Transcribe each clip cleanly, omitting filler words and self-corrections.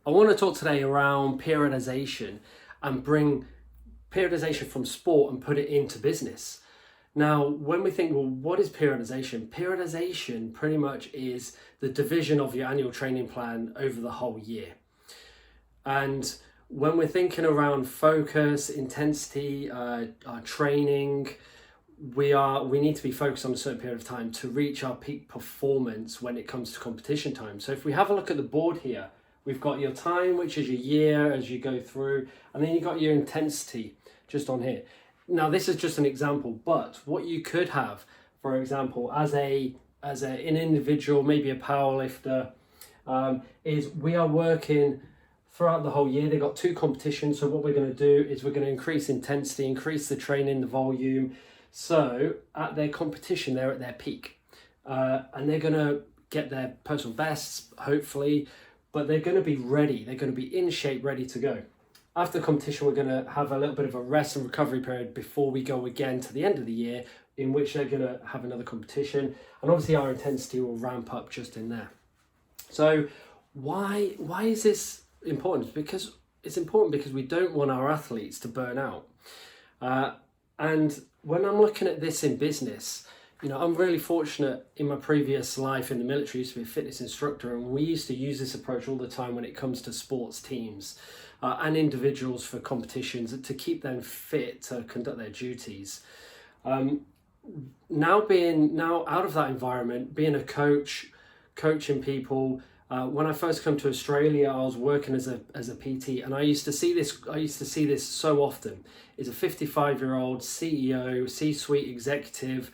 I want to talk today around periodization and bring periodization from sport and put it into business. Now, when we think, well, what is periodization? Periodization pretty much is the division of your annual training plan over the whole year. And when we're thinking around focus, intensity, our training, we need to be focused on a certain period of time to reach our peak performance when it comes to competition time. So if we have a look at the board here, we've got your time, which is your year as you go through, and then you've got your intensity just on here. Now, this is just an example, but what you could have, for example, as an individual, maybe a power lifter, is we are working throughout the whole year. They've got 2 competitions, so what we're going to do is we're going to increase intensity, increase the training, the volume. So at their competition, they're at their peak, and they're going to get their personal bests, hopefully, but they're going to be ready. They're going to be in shape, ready to go. After the competition, we're going to have a little bit of a rest and recovery period before we go again to the end of the year, in which they're going to have another competition. And obviously our intensity will ramp up just in there. So why is this important? Because it's important because we don't want our athletes to burn out. And when I'm looking at this in business, I'm really fortunate in my previous life in the military. I used to be a fitness instructor, and we used to use this approach all the time when it comes to sports teams and individuals for competitions to keep them fit to conduct their duties. Now out of that environment, being a coach, coaching people. When I first come to Australia, I was working as a PT, and I used to see this so often. Is a 55-year-old CEO, C-suite executive,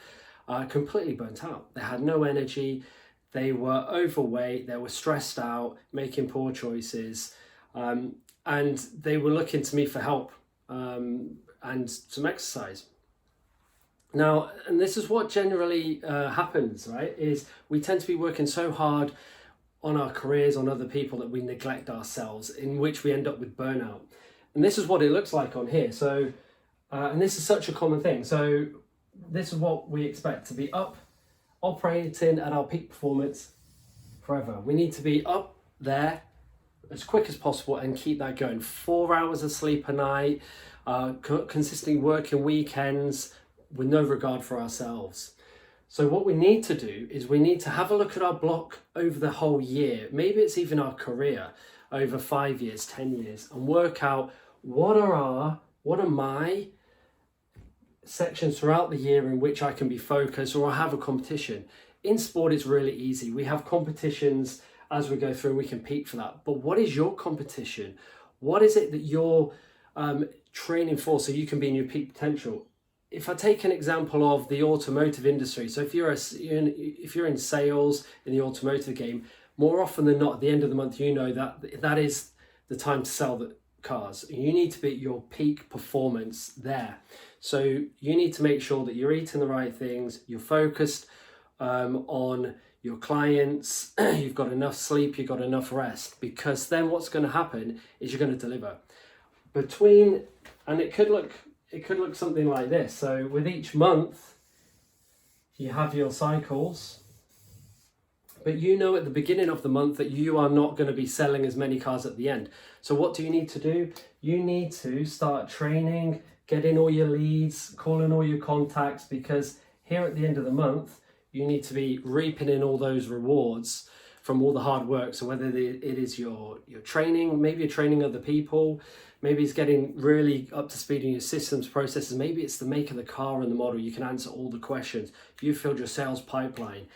completely burnt out. They had no energy. They were overweight. They were stressed out, making poor choices, and they were looking to me for help and some exercise. Now, and this is what generally happens, right? Is we tend to be working so hard on our careers, on other people, that we neglect ourselves, in which we end up with burnout. And this is what it looks like on here. So, and this is such a common thing. So this is what we expect to be up, operating at our peak performance forever. We need to be up there as quick as possible and keep that going. 4 hours of sleep a night, consistently working weekends with no regard for ourselves. So what we need to do is we need to have a look at our block over the whole year. Maybe it's even our career over 5 years, 10 years, and work out what are my sections throughout the year in which I can be focused or I have a competition. In sport, it's really easy. We have competitions as we go through and we compete for that. But what is your competition? What is it that you're training for so you can be in your peak potential? If I take an example of the automotive industry, so if you're in sales in the automotive game, more often than not, at the end of the month, that is the time to sell the cars. You need to be at your peak performance there. So you need to make sure that you're eating the right things, you're focused on your clients, you've got enough sleep, you've got enough rest, because then what's going to happen is you're going to deliver. And it could look something like this. So with each month, you have your cycles, but at the beginning of the month that you are not going to be selling as many cars at the end. So what do you need to do? You need to start training, getting all your leads, calling all your contacts, because here at the end of the month, you need to be reaping in all those rewards from all the hard work. So whether it is your training, maybe you're training other people, maybe it's getting really up to speed in your systems, processes, maybe it's the make of the car and the model, you can answer all the questions, you filled your sales pipeline.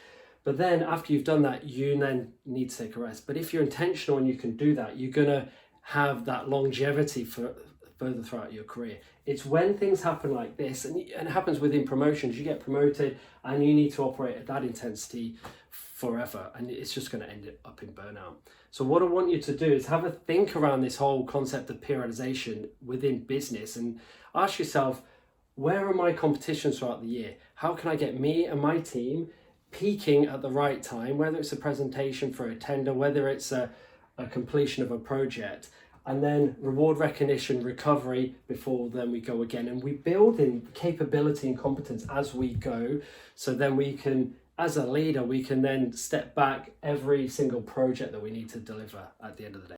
But then after you've done that, you then need to take a rest. But if you're intentional and you can do that, you're going to have that longevity for further throughout your career. It's when things happen like this, and it happens within promotions, you get promoted and you need to operate at that intensity forever, and it's just going to end up in burnout. So what I want you to do is have a think around this whole concept of periodization within business and ask yourself, where are my competitions throughout the year? How can I get me and my team peaking at the right time, whether it's a presentation for a tender, whether it's a completion of a project, and then reward recognition, recovery before then we go again. And we build in capability and competence as we go, so then we can, as a leader, we can then step back every single project that we need to deliver at the end of the day.